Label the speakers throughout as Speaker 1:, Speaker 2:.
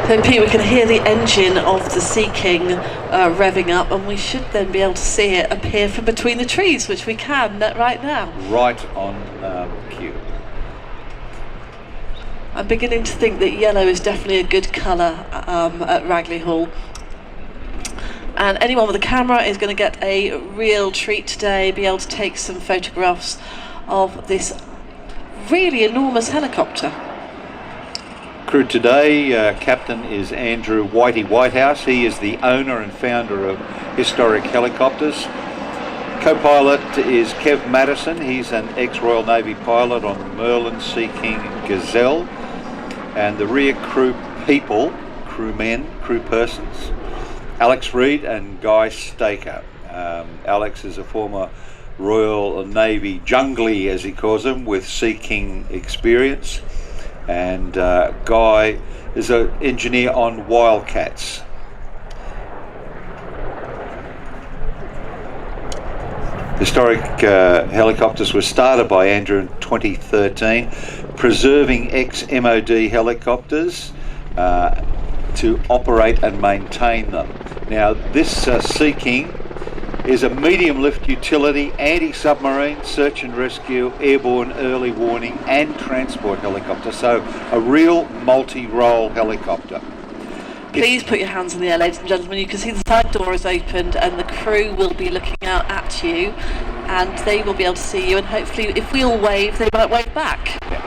Speaker 1: So Pete, we can hear the engine of the Sea King revving up, and we should then be able to see it appear from between the trees, which we can right now.
Speaker 2: Right on cue.
Speaker 1: I'm beginning to think that yellow is definitely a good colour at Ragley Hall. And anyone with a camera is going to get a real treat today, be able to take some photographs of this really enormous helicopter.
Speaker 2: Crew today, captain is Andrew Whitey Whitehouse. He is the owner and founder of Historic Helicopters. Co-pilot is Kev Madison. He's an ex-Royal Navy pilot on the Midlands Sea King Gazelle. And the rear crew people, crewmen, crew persons, Alex Reid and Guy Staker. Alex is a former Royal Navy jungly, as he calls them, with Sea King experience. And Guy is an engineer on Wildcats. Historic Helicopters was started by Andrew in 2013, preserving ex-MOD helicopters to operate and maintain them. Now this Sea King is a medium lift utility, anti-submarine, search and rescue, airborne early warning and transport helicopter. So a real multi-role helicopter.
Speaker 1: Please put your hands in the air, ladies and gentlemen. You can see the side door is opened and the crew will be looking out at you and they will be able to see you, and hopefully if we all wave, they might wave back.
Speaker 2: Yeah.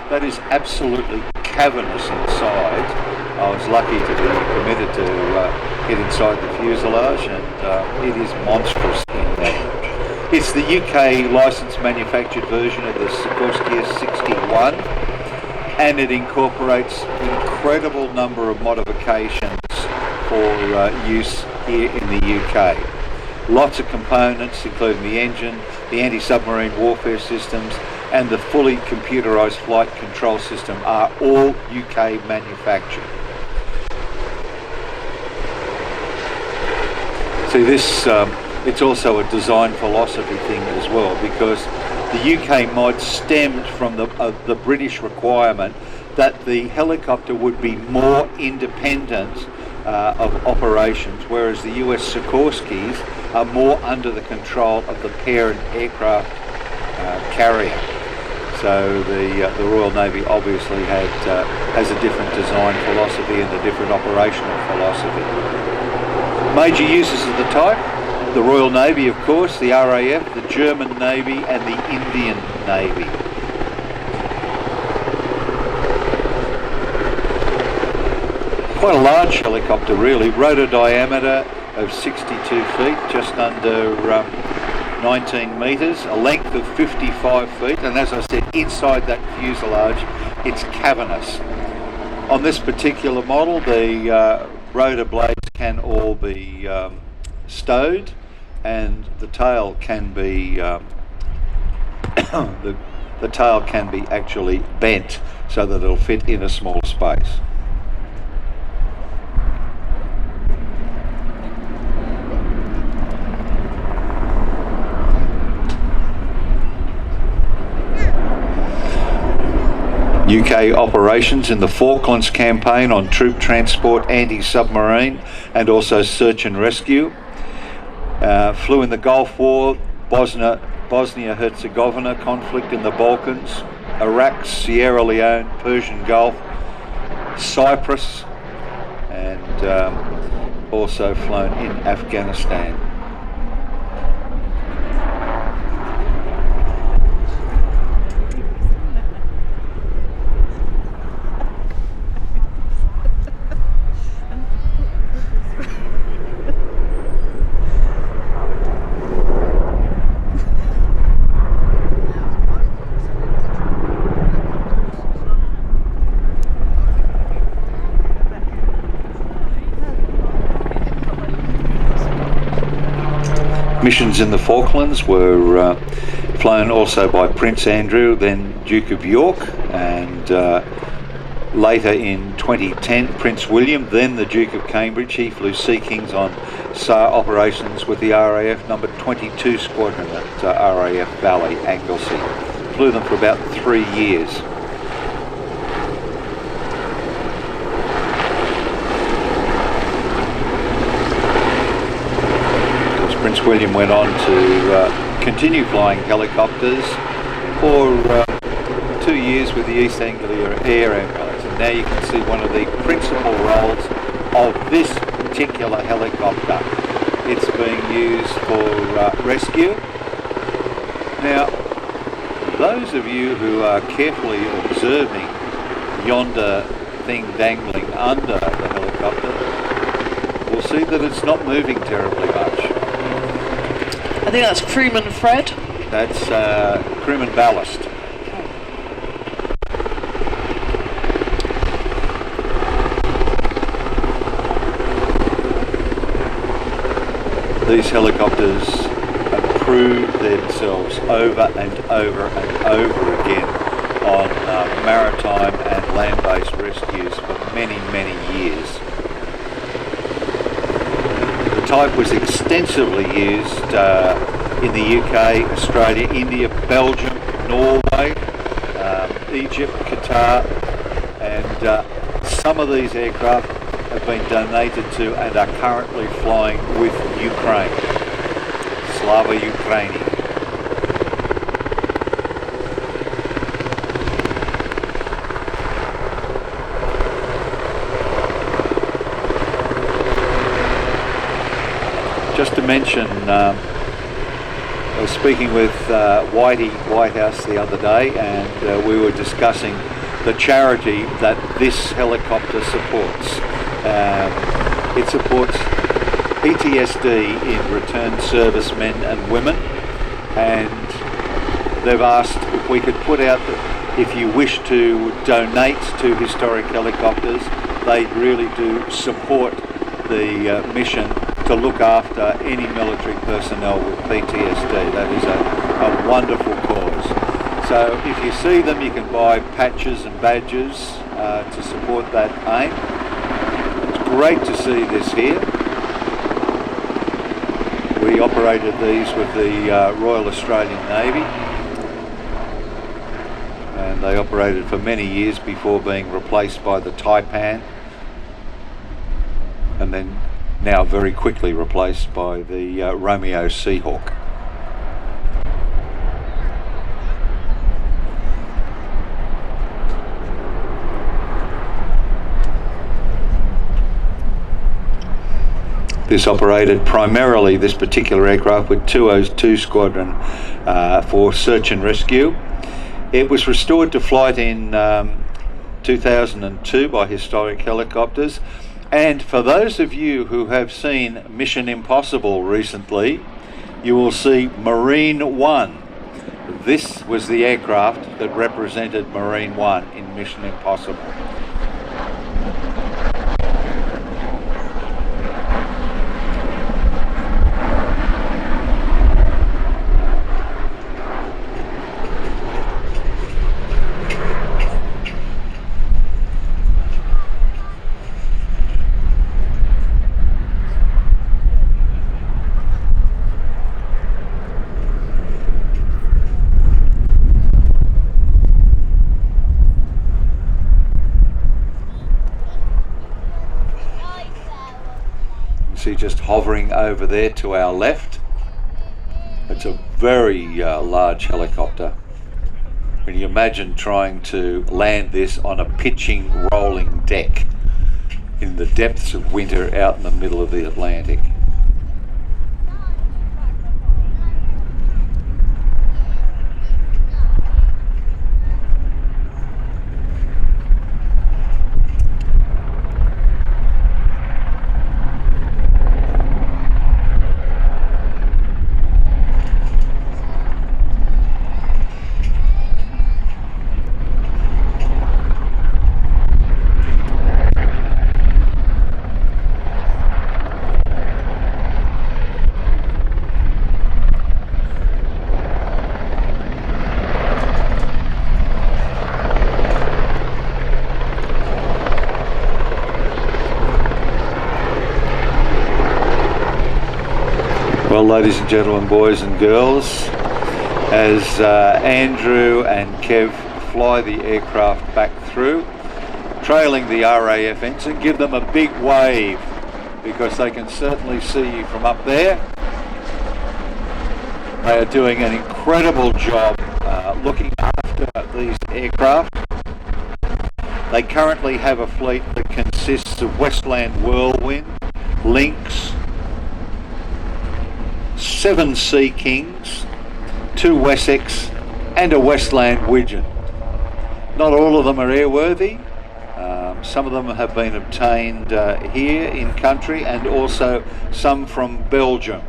Speaker 2: That is absolutely cavernous inside. I was lucky to be permitted to get inside the fuselage, and it is monstrous in there. It's the UK licensed manufactured version of the Sikorsky S61, and it incorporates incredible number of modifications for use here in the UK. Lots of components, including the engine, the anti-submarine warfare systems, and the fully computerised flight control system are all UK manufactured. See this, it's also a design philosophy thing as well, because the UK mod stemmed from the British requirement that the helicopter would be more independent of operations, whereas the US Sikorskys are more under the control of the parent aircraft carrier. So the Royal Navy obviously has a different design philosophy and a different operational philosophy. Major uses of the type: the Royal Navy, of course, the RAF, the German Navy and the Indian Navy. Quite a large helicopter really, rotor diameter of 62 feet, just under 19 metres, a length of 55 feet, and as I said, inside that fuselage it's cavernous. On this particular model, the rotor blades can all be stowed, and the tail can be the tail can be actually bent so that it'll fit in a small space. UK operations in the Falklands campaign on troop transport, anti-submarine and also search and rescue. Flew in the Gulf War, Bosnia-Herzegovina conflict in the Balkans, Iraq, Sierra Leone, Persian Gulf, Cyprus, and also flown in Afghanistan. Missions in the Falklands were flown also by Prince Andrew, then Duke of York, and later in 2010 Prince William, then the Duke of Cambridge. He flew Sea Kings on SAR operations with the RAF number 22 Squadron at RAF Valley, Anglesey. Flew them for about 3 years. Prince William went on to continue flying helicopters for 2 years with the East Anglia Air Ambulance, and now you can see one of the principal roles of this particular helicopter. It's being used for rescue. Now, those of you who are carefully observing yonder thing dangling under the helicopter will see that it's not moving terribly much.
Speaker 1: I think that's crewman Fred.
Speaker 2: That's crewman ballast. These helicopters have proved themselves over and over and over again on maritime and land-based rescues for many, many years. The type was extensively used in the UK, Australia, India, Belgium, Norway, Egypt, Qatar, and some of these aircraft have been donated to and are currently flying with Ukraine. Slava Ukraini. Just to mention, I was speaking with Whitehouse the other day, and we were discussing the charity that this helicopter supports. It supports PTSD in returned servicemen and women, and they've asked if we could put out that if you wish to donate to historic helicopters, they really do support the mission to look after any military personnel with PTSD. That is a wonderful cause. So if you see them, you can buy patches and badges to support that aim. It's great to see this here. We operated these with the Royal Australian Navy, and they operated for many years before being replaced by the Taipan, and then now very quickly replaced by the Romeo Seahawk. This operated primarily, this particular aircraft, with 202 Squadron for search and rescue. It was restored to flight in 2002 by Historic Helicopters. And for those of you who have seen Mission Impossible recently, you will see Marine One. This was the aircraft that represented Marine One in Mission Impossible. Just hovering over there to our left. It's a very large helicopter. Can you imagine trying to land this on a pitching, rolling deck in the depths of winter out in the middle of the Atlantic? Well, ladies and gentlemen, boys and girls, as Andrew and Kev fly the aircraft back through, trailing the RAF ensign, give them a big wave, because they can certainly see you from up there. They are doing an incredible job looking after these aircraft. They currently have a fleet that consists of Westland Whirlwind, Lynx, 7 Sea Kings, 2 Wessex and a Westland Widgeon. Not all of them are airworthy. Some of them have been obtained here in country, and also some from Belgium.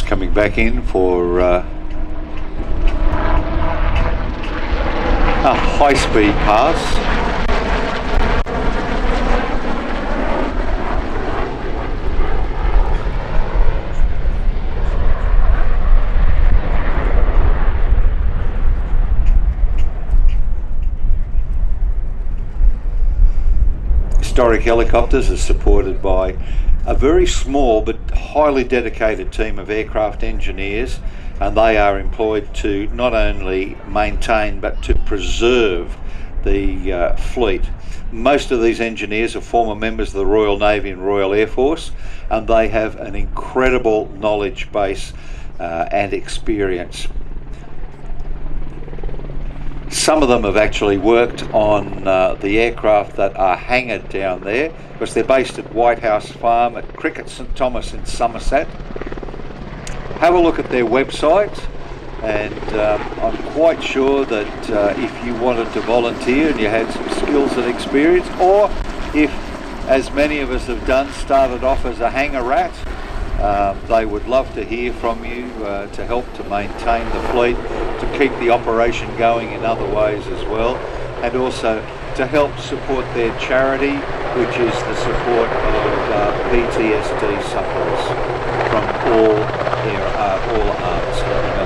Speaker 2: Coming back in for a high-speed pass. Historic Helicopters is supported by a very small but highly dedicated team of aircraft engineers, and they are employed to not only maintain but to preserve the fleet. Most of these engineers are former members of the Royal Navy and Royal Air Force, and they have an incredible knowledge base and experience. Some of them have actually worked on the aircraft that are hangared down there, because they're based at White House Farm at Cricket St Thomas in Somerset. Have a look at their website, and I'm quite sure that if you wanted to volunteer and you had some skills and experience, or if, as many of us have done, started off as a hangar rat, they would love to hear from you to help to maintain the fleet, to keep the operation going in other ways as well, and also to help support their charity, which is the support of PTSD sufferers from all arms.